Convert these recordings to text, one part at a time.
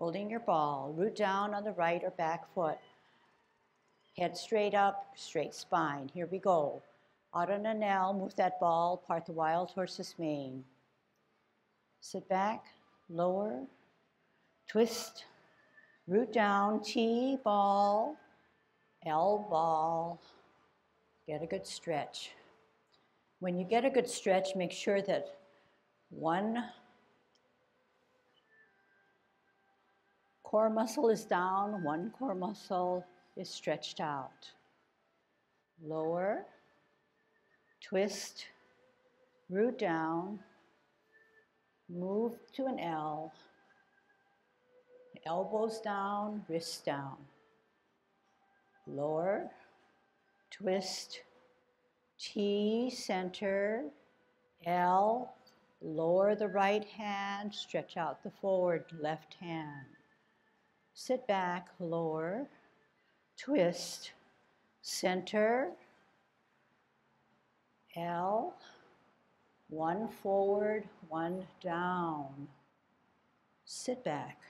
holding your ball. Root down on the right or back foot. Head straight up, straight spine. Here we go. Out on an L, move that ball, part the wild horse's mane. Sit back, lower, twist, root down, T, ball, L, ball. Get a good stretch. When you get a good stretch, make sure that one core muscle is down, one core muscle is stretched out. Lower, twist, root down, move to an L, elbows down, wrists down. Lower, twist, T, center, L, lower the right hand, stretch out the forward left hand. Sit back, lower, twist, center, L, one forward, one down. Sit back,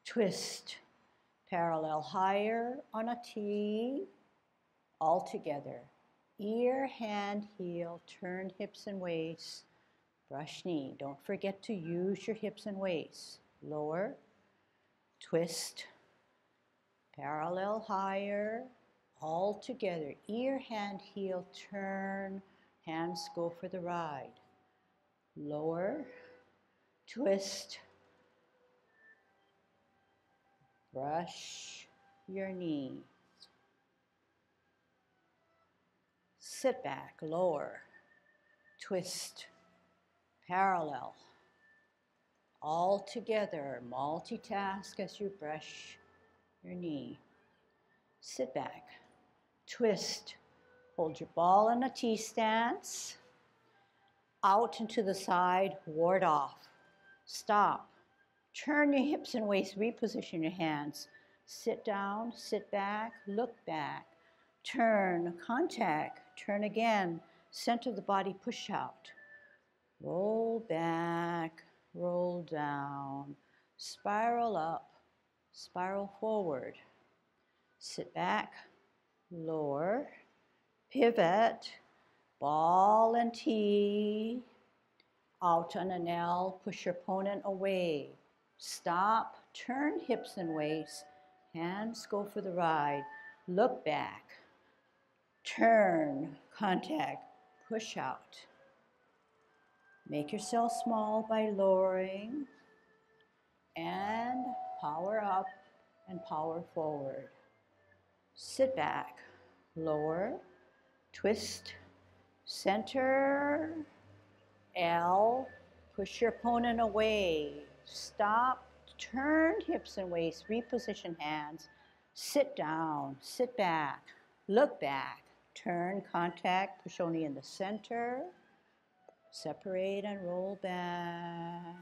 twist, parallel higher on a T, all together. Ear, hand, heel, turn hips and waist, brush knee. Don't forget to use your hips and waist. Lower, twist, parallel higher, all together. Ear, hand, heel, turn, hands go for the ride. Lower, twist, brush your knee. Sit back, lower, twist, parallel, all together. Multitask as you brush your knee. Sit back, twist, hold your ball in a T stance, out and to the side, ward off, stop, turn your hips and waist, reposition your hands, sit down, sit back, look back, turn, contact, turn again, center of the body, push out, roll back, roll down, spiral up, spiral forward, sit back, lower, pivot, ball and T, out on an L, push your opponent away, stop, turn hips and waist, hands go for the ride, look back, turn, contact, push out. Make yourself small by lowering and power up and power forward. Sit back, lower, twist, center, L, push your opponent away, stop, turn hips and waist, reposition hands, sit down, sit back, look back, turn, contact, push only in the center, separate and roll back,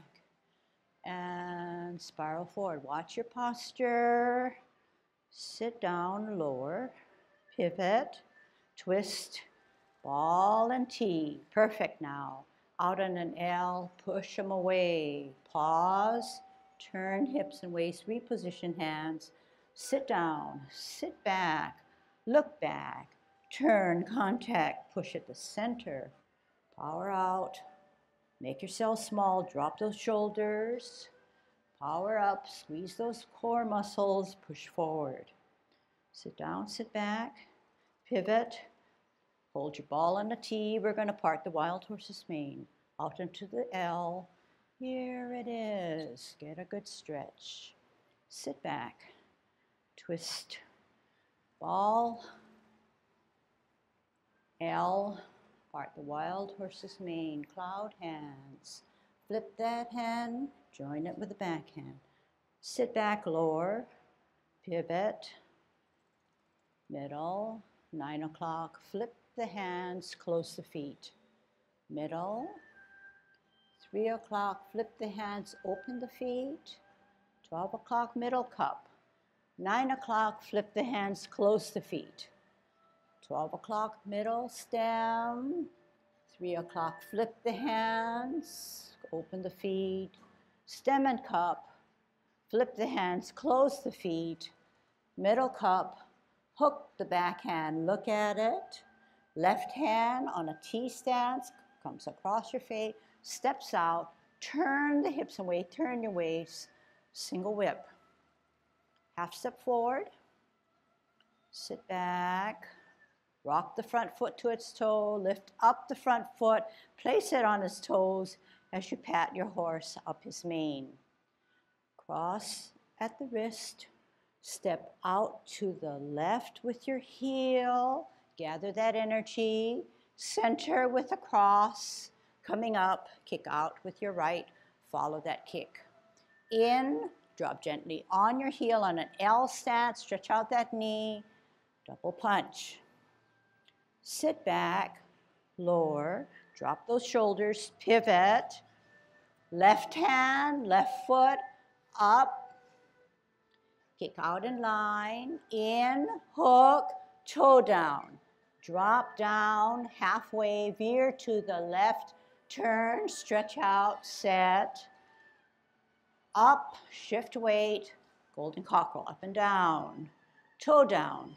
and spiral forward. Watch your posture, sit down, lower, pivot, twist, ball and T, perfect now. Out on an L, push them away, pause, turn hips and waist, reposition hands, sit down, sit back, look back, turn, contact, push at the center, power out, make yourself small, drop those shoulders, power up, squeeze those core muscles, push forward. Sit down, sit back, pivot, hold your ball on the T. We're going to part the wild horse's mane. Out into the L. Here it is. Get a good stretch. Sit back, twist, ball, L, part the wild horse's mane, cloud hands. Flip that hand, join it with the backhand. Sit back, lower, pivot, middle, 9 o'clock, flip the hands, close the feet. Middle, 3 o'clock, flip the hands, open the feet. 12 o'clock, middle cup. 9 o'clock, flip the hands, close the feet. 12 o'clock, middle stem. 3 o'clock, flip the hands, open the feet. Stem and cup. Flip the hands, close the feet, middle cup, hook the back hand, look at it. Left hand on a T stance, comes across your face, steps out, turn the hips away, turn your waist, single whip. Half step forward, sit back, rock the front foot to its toe, lift up the front foot, place it on his toes as you pat your horse up his mane. Cross at the wrist, step out to the left with your heel, gather that energy, center with a cross, coming up, kick out with your right, follow that kick. In, drop gently on your heel on an L stance, stretch out that knee, double punch. Sit back, lower, drop those shoulders, pivot, left hand, left foot, up, kick out in line, in, hook, toe down, drop down, halfway, veer to the left, turn, stretch out, set, up, shift weight, golden cockerel, up and down, toe down,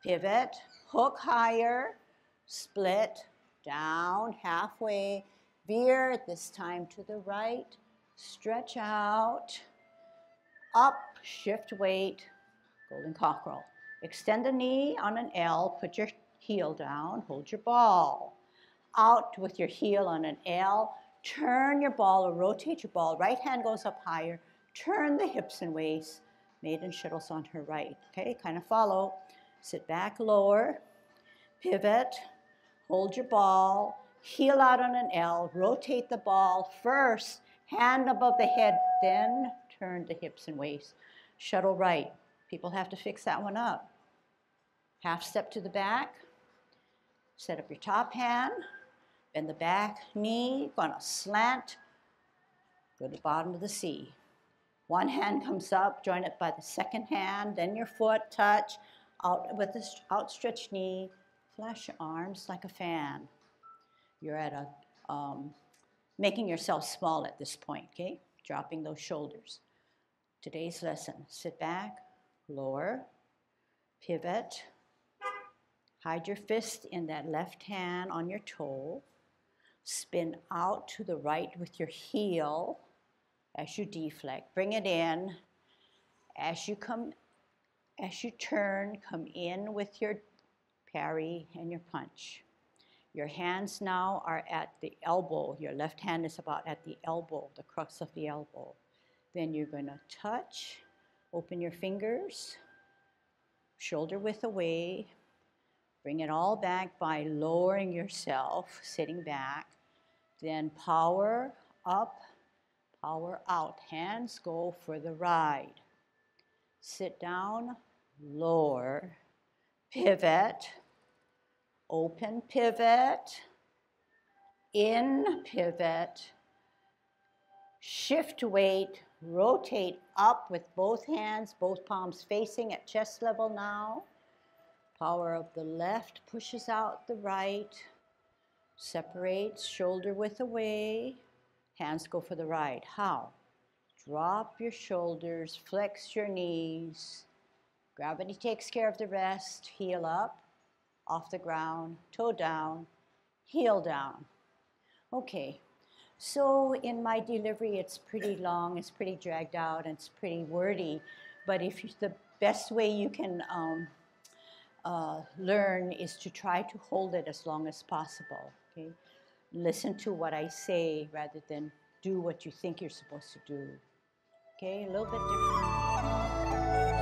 pivot, hook higher, split, down, halfway, veer, this time to the right, stretch out, up, shift weight, golden cockerel. Extend the knee on an L, put your heel down, hold your ball. Out with your heel on an L, turn your ball or rotate your ball, right hand goes up higher, turn the hips and waist, maiden shuttles on her right, okay, kind of follow. Sit back, lower, pivot, hold your ball, heel out on an L, rotate the ball first, hand above the head, then turn the hips and waist. Shuttle right. People have to fix that one up. Half step to the back, set up your top hand, bend the back knee, gonna slant, go to the bottom of the C. One hand comes up, join it by the second hand, then your foot touch, out with the outstretched knee, flash your arms like a fan. You're at a, making yourself small at this point, okay? Dropping those shoulders. Today's lesson, sit back, lower, pivot, hide your fist in that left hand on your toe, spin out to the right with your heel as you deflect, bring it in, as you turn, come in with your parry and your punch. Your hands now are at the elbow. Your left hand is about at the elbow, the crux of the elbow. Then you're going to touch, open your fingers, shoulder width away, bring it all back by lowering yourself, sitting back. Then power up, power out. Hands go for the ride. Sit down, lower, pivot, open pivot, in pivot, shift weight, rotate up with both hands, both palms facing at chest level now. Power of the left pushes out the right, separates, shoulder width away, hands go for the right. How? Drop your shoulders, flex your knees. Gravity takes care of the rest. Heel up, off the ground, toe down, heel down. Okay, so in my delivery, it's pretty long, it's pretty dragged out, and it's pretty wordy. But the best way you can learn is to try to hold it as long as possible. Okay, listen to what I say rather than do what you think you're supposed to do. Okay, a little bit different.